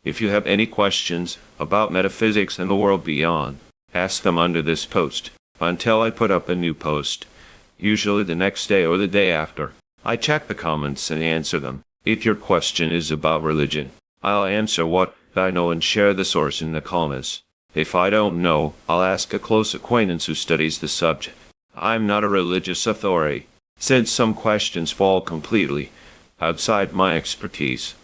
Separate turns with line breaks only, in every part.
If you have any questions about metaphysics and the world beyond, ask them under this post. Until I put up a new post, usually the next day or the day after, I check the comments and answer them. If your question is about religion, I'll answer what I know and share the source in the comments. If I don't know, I'll ask a close acquaintance who studies the subject. I'm not a religious authority, since some questions fall completely outside my expertise.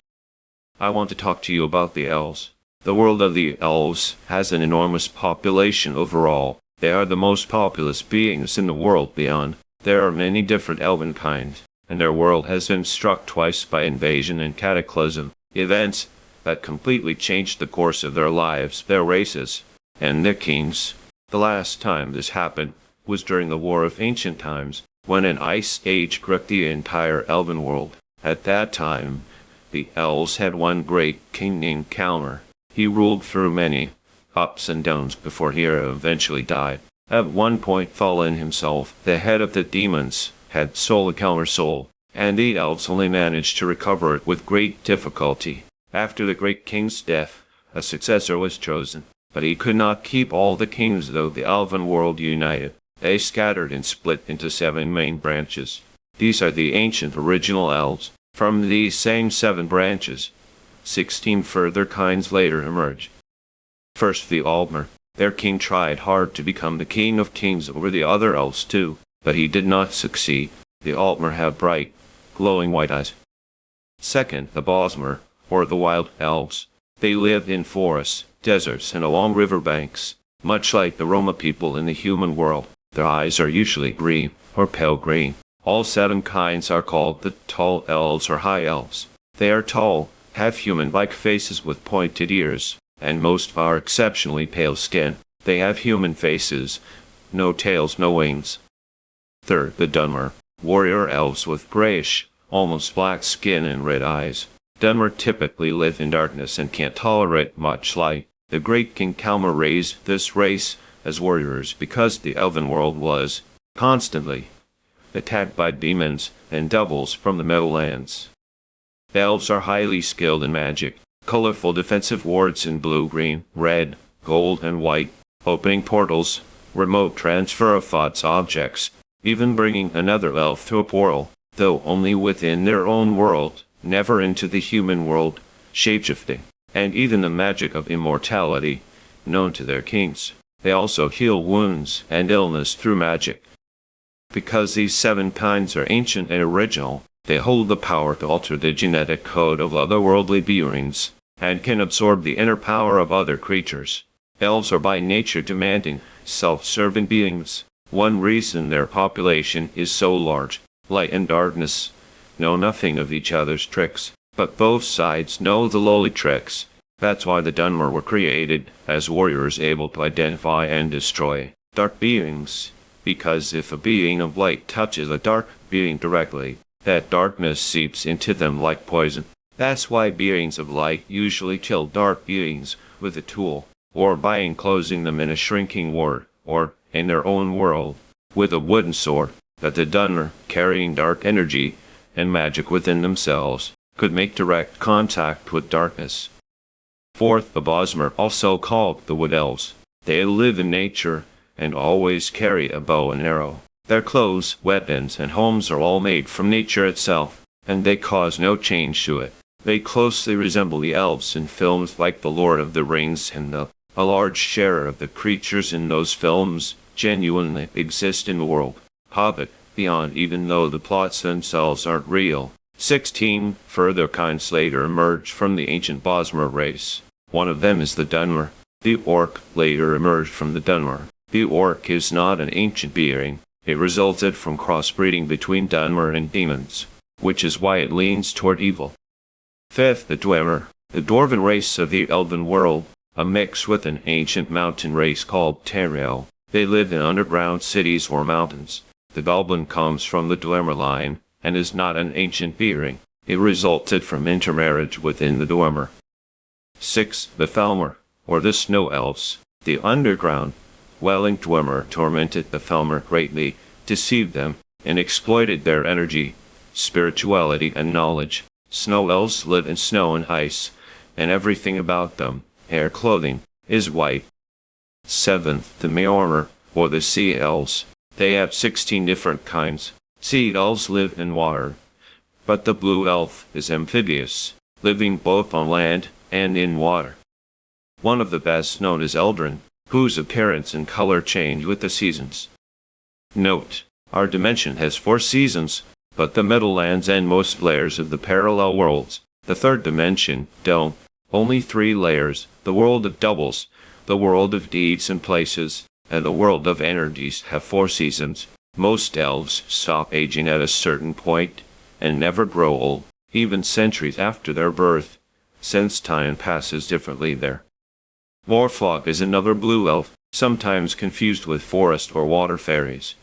I want to talk to you about the elves. The world of the elves has an enormous population overall. They are the most populous beings in the world beyond. There are many different elven kinds, and their world has been struck twice by invasion and cataclysm, events that completely changed the course of their lives, their races, and their kings. The last time this happened was during the War of Ancient Times, when an ice age gripped the entire elven world. At that time, the elves had one great king named Calmer. He ruled through many ups and downs before he eventually died. At one point, Fallen himself, the head of the demons, had stolen Calmer's soul, and the elves only managed to recover it with great difficulty. After the great king's death, a successor was chosen, but he could not keep all the kings, though the elven world united. They scattered and split into 7 main branches. These are the ancient original elves. From these same 7 branches, 16 further kinds later emerged. First, the Altmer. Their king tried hard to become the king of kings over the other elves too, but he did not succeed. The Altmer have bright, glowing white eyes. Second, the Bosmer, or the wild elves. They live in forests, deserts, and along river banks. Much like the Roma people in the human world, their eyes are usually green or pale green. All 7 kinds are called the tall elves or high elves. They are tall, have human-like faces with pointed ears, and most are exceptionally pale skin. They have human faces, no tails, no wings. Third, the Dunmer, warrior elves with grayish, almost black skin and red eyes. Dunmer typically live in darkness and can't tolerate much light. The great King Calmer raised this race as warriors because the elven world was constantly attacked by demons and devils from the Meadowlands. The elves are highly skilled in magic, colorful defensive wards in blue, green, red, gold, and white, opening portals, remote transfer of thoughts objects, even bringing another elf through a portal, though only within their own world, never into the human world, shapeshifting, and even the magic of immortality, known to their kings. They also heal wounds and illness through magic. Because these 7 kinds are ancient and original, they hold the power to alter the genetic code of otherworldly beings, and can absorb the inner power of other creatures. Elves are by nature demanding, self-serving beings. One reason their population is so large, light and darkness know nothing of each other's tricks, but both sides know the lowly tricks. That's why the Dunmer were created, as warriors able to identify and destroy dark beings. Because if a being of light touches a dark being directly, that darkness seeps into them like poison. That's why beings of light usually kill dark beings with a tool, or by enclosing them in a shrinking ward, or, in their own world, with a wooden sword. That the Dunmer, carrying dark energy and magic within themselves, could make direct contact with darkness. Fourth, the Bosmer, also called the Wood Elves. They live in nature and always carry a bow and arrow. Their clothes, weapons, and homes are all made from nature itself, and they cause no change to it. They closely resemble the elves in films like The Lord of the Rings, and a large share of the creatures in those films genuinely exist in the world. Hobbit, beyond, even though the plots themselves aren't real. 16 further kinds later emerged from the ancient Bosmer race. One of them is the Dunmer. The Orc later emerged from the Dunmer. The Orc is not an ancient being. It resulted from crossbreeding between Dunmer and demons, which is why it leans toward evil. Fifth, the Dwemer, the dwarven race of the elven world, a mix with an ancient mountain race called Teriel. They live in underground cities or mountains. The goblin comes from the Dwemer line, and is not an ancient being. It resulted from intermarriage within the Dwemer. 6. The Falmer, or the Snow Elves. The underground, dwelling Dwemer tormented the Falmer greatly, deceived them, and exploited their energy, spirituality, and knowledge. Snow Elves live in snow and ice, and everything about them, hair, clothing, is white. 7th, the Meormer, or the Sea Elves. They have 16 different kinds. Sea elves live in water, but the blue elf is amphibious, living both on land and in water. One of the best known is Eldrin, whose appearance and color change with the seasons. Note, our dimension has 4 seasons, but the Middlelands and most layers of the parallel worlds, the third dimension, don't. Only 3 layers, the world of doubles, the world of deeds and places, and the world of energies have 4 seasons. Most elves stop aging at a certain point, and never grow old, even centuries after their birth, since time passes differently there. Morflog is another blue elf, sometimes confused with forest or water fairies.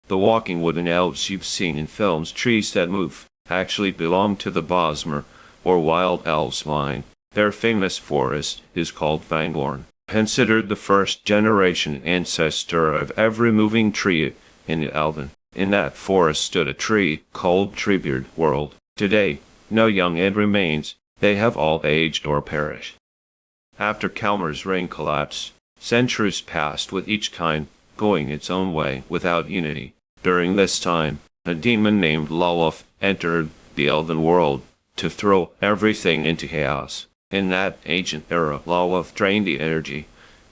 The walking wooden elves you've seen in films, trees that move, actually belong to the Bosmer, or wild elves line. Their famous forest is called Fangorn, considered the first generation ancestor of every moving tree in the Elven. In that forest stood a tree called Treebeard World. Today, no young ed remains, they have all aged or perished. After Kalmar's reign collapsed, centuries passed with each kind going its own way without unity. During this time, a demon named Loloth entered the Elven world to throw everything into chaos. In that ancient era, Loloth drained the energy,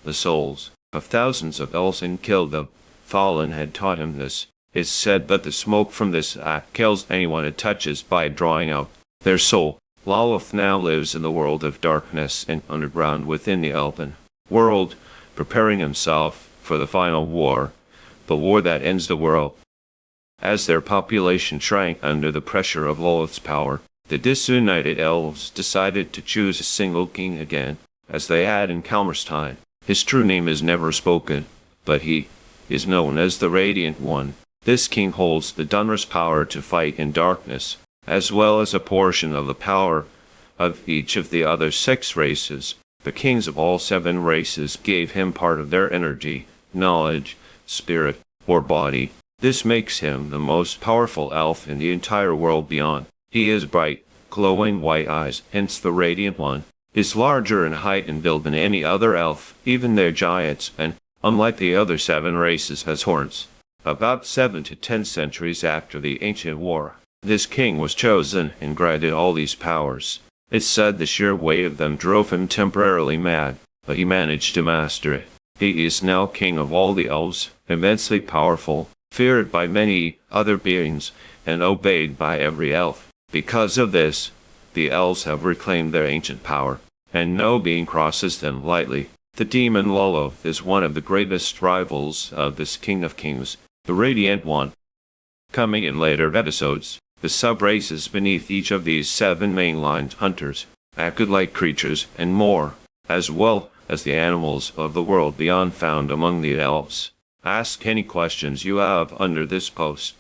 the souls, of thousands of elves and killed them. Fallen had taught him this. It's said that the smoke from this act kills anyone it touches by drawing out their soul. Loloth now lives in the world of darkness and underground within the Elven world, preparing himself for the final war, the war that ends the world. As their population shrank under the pressure of Loloth's power, the disunited elves decided to choose a single king again, as they had in Kalmar's time. His true name is never spoken, but he is known as the Radiant One. This king holds the Dunmer's power to fight in darkness, as well as a portion of the power of each of the other 6 races. The kings of all 7 races gave him part of their energy, knowledge, spirit, or body. This makes him the most powerful elf in the entire world beyond. He has bright, glowing white eyes, hence the Radiant One. Is larger in height and build than any other elf, even their giants, and, unlike the other 7 races, has horns. About 7 to 10 centuries after the ancient war, this king was chosen and granted all these powers. It's said the sheer weight of them drove him temporarily mad, but he managed to master it. He is now king of all the elves, immensely powerful, feared by many other beings, and obeyed by every elf. Because of this, the elves have reclaimed their ancient power, and no being crosses them lightly. The demon Loloth is one of the greatest rivals of this King of Kings, the Radiant One. Coming in later episodes, the sub-races beneath each of these 7 mainline hunters, acid-like creatures, and more, as well as the animals of the world beyond found among the elves. Ask any questions you have under this post.